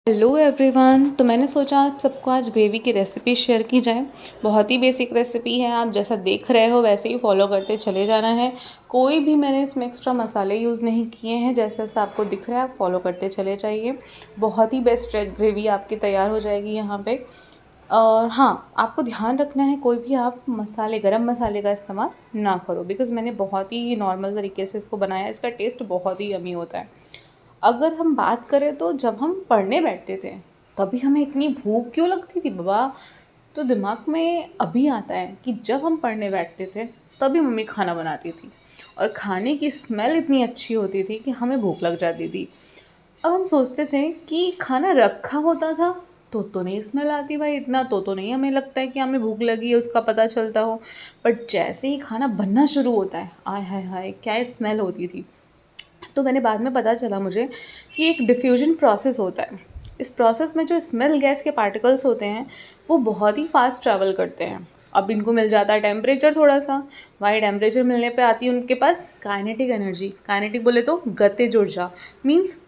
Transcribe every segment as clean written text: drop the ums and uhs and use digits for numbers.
Hello everyone. तो मैंने सोचा आप सबको आज ग्रेवी की रेसिपी शेयर की जाए। बहुत ही बेसिक रेसिपी है, आप जैसा देख रहे हो वैसे ही फॉलो करते चले जाना है। कोई भी मैंने इसमें एक्स्ट्रा मसाले यूज़ नहीं किए हैं, जैसा जैसा आपको दिख रहा है आप फॉलो करते चले जाइए। बहुत ही बेस्ट ग्रेवी आपकी तैयार हो जाएगी यहाँ पे। और हाँ, आपको ध्यान रखना है कोई भी आप मसाले गरम मसाले का इस्तेमाल ना करो, बिकॉज़ मैंने बहुत ही नॉर्मल तरीके से इसको बनाया। इसका टेस्ट बहुत ही यम्मी होता है। अगर हम बात करें तो जब हम पढ़ने बैठते थे तभी हमें इतनी भूख क्यों लगती थी बाबा। तो दिमाग में अभी आता है कि जब हम पढ़ने बैठते थे तभी मम्मी खाना बनाती थी और खाने की स्मेल इतनी अच्छी होती थी कि हमें भूख लग जाती थी। अब हम सोचते थे कि खाना रखा होता था तो नहीं स्मेल आती भाई, इतना तो नहीं हमें लगता है कि हमें भूख लगी है उसका पता चलता हो। बट जैसे ही खाना बनना शुरू होता है, आय हाय हाय क्या स्मेल होती थी। तो मैंने बाद में पता चला मुझे कि एक डिफ्यूजन प्रोसेस होता है। इस प्रोसेस में जो स्मेल गैस के पार्टिकल्स होते हैं वो बहुत ही फास्ट ट्रैवल करते हैं। अब इनको मिल जाता है टेम्परेचर थोड़ा सा, वही टेम्परेचर मिलने पे आती है उनके पास काइनेटिक एनर्जी। काइनेटिक बोले तो गतिज ऊर्जा, मीन्स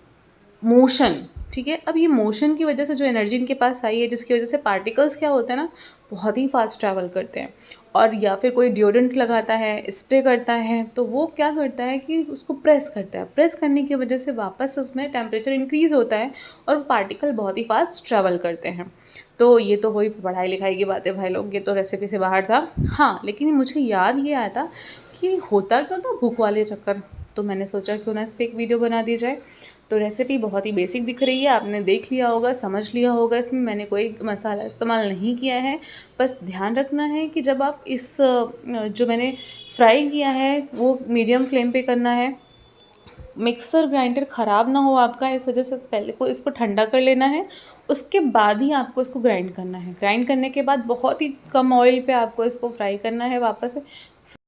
मोशन। ठीक है, अब ये मोशन की वजह से जो एनर्जी इनके पास आई है, जिसकी वजह से पार्टिकल्स क्या होते हैं ना, बहुत ही फास्ट ट्रैवल करते हैं। और या फिर कोई डिओड्रेंट लगाता है, स्प्रे करता है, तो वो क्या करता है कि उसको प्रेस करता है। प्रेस करने की वजह से वापस उसमें टेम्परेचर इंक्रीज़ होता है और वो पार्टिकल बहुत ही फास्ट ट्रैवल करते हैं। तो ये तो हुई पढ़ाई लिखाई की बातें भाई लोग, ये तो रेसिपी से बाहर था। हाँ, लेकिन मुझे याद ये आया था कि होता क्यों था भूख वाले चक्कर। तो मैंने सोचा क्यों ना इस पर एक वीडियो बना दी जाए। तो रेसिपी बहुत ही बेसिक दिख रही है, आपने देख लिया होगा, समझ लिया होगा। इसमें मैंने कोई मसाला इस्तेमाल नहीं किया है। बस ध्यान रखना है कि जब आप इस जो मैंने फ्राई किया है वो मीडियम फ्लेम पे करना है। मिक्सर ग्राइंडर ख़राब ना हो आपका, इस वजह से पहले को इसको ठंडा कर लेना है, उसके बाद ही आपको इसको ग्राइंड करना है। ग्राइंड करने के बाद बहुत ही कम ऑयल पे आपको इसको फ्राई करना है। वापस से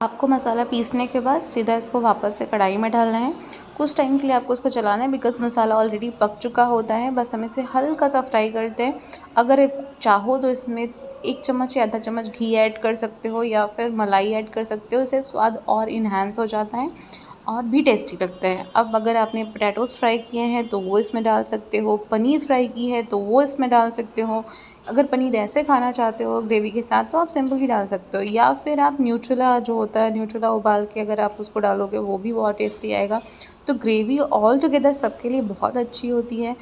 आपको मसाला पीसने के बाद सीधा इसको वापस से कढ़ाई में डालना है। कुछ टाइम के लिए आपको इसको चलाना है, बिकॉज़ मसाला ऑलरेडी पक चुका होता है। बस हम इसे हल्का सा फ्राई करते हैं। अगर चाहो तो इसमें 1 चम्मच या आधा चम्मच घी ऐड कर सकते हो या फिर मलाई ऐड कर सकते हो, इससे स्वाद और इन्हांस हो जाता है और भी टेस्टी लगता है। अब अगर आपने पोटैटोज़ फ्राई किए हैं तो वो इसमें डाल सकते हो, पनीर फ्राई की है तो वो इसमें डाल सकते हो। अगर पनीर ऐसे खाना चाहते हो ग्रेवी के साथ तो आप सिंपल ही डाल सकते हो, या फिर आप न्यूट्रेला जो होता है, न्यूट्रेला उबाल के अगर आप उसको डालोगे वो भी बहुत टेस्टी आएगा। तो ग्रेवी ऑल टुगेदर सबके लिए बहुत अच्छी होती है।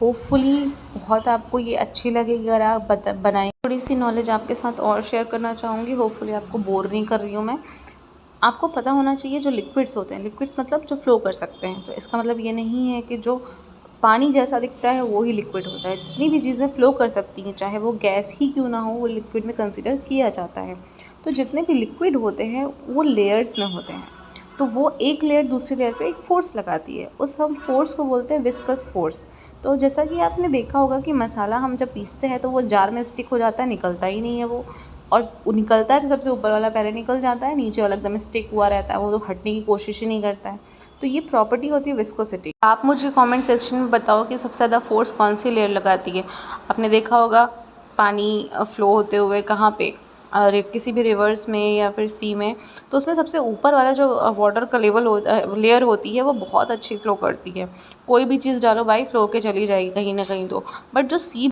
होपफुली बहुत आपको ये अच्छी लगेगी अगर आप बनाएं। थोड़ी सी नॉलेज आपके साथ और शेयर करना चाहूँगी, होपफुली आपको बोर नहीं कर रही हूँ मैं। आपको पता होना चाहिए जो लिक्विड्स होते हैं, लिक्विड्स मतलब जो फ़्लो कर सकते हैं, तो इसका मतलब ये नहीं है कि जो पानी जैसा दिखता है वो ही लिक्विड होता है। जितनी भी चीज़ें फ़्लो कर सकती हैं, चाहे वो गैस ही क्यों ना हो, वो लिक्विड में कंसिडर किया जाता है। तो जितने भी लिक्विड होते हैं वो लेयर्स में होते हैं, तो वो एक लेयर दूसरी लेयर पे एक फ़ोर्स लगाती है, उस हम फ़ोर्स को बोलते हैं विस्कस फ़ोर्स। तो जैसा कि आपने देखा होगा कि मसाला हम जब पीसते हैं तो वो जार में स्टिक हो जाता है, निकलता ही नहीं है वो। और वो निकलता है तो सबसे ऊपर वाला पहले निकल जाता है, नीचे वाला एकदम स्टिक हुआ रहता है, वो तो हटने की कोशिश ही नहीं करता है। तो ये प्रॉपर्टी होती है विस्कोसिटी। आप मुझे कमेंट सेक्शन में बताओ कि सबसे ज़्यादा फोर्स कौन सी लेयर लगाती है। आपने देखा होगा पानी फ्लो होते हुए कहाँ पे, और किसी भी रिवर्स में या फिर सी में, तो उसमें सबसे ऊपर वाला जो वाटर का लेयर होती है वो बहुत अच्छी फ़्लो करती है। कोई भी चीज़ डालो भाई फ़्लो के चली जाएगी कहीं ना कहीं तो। बट जो सी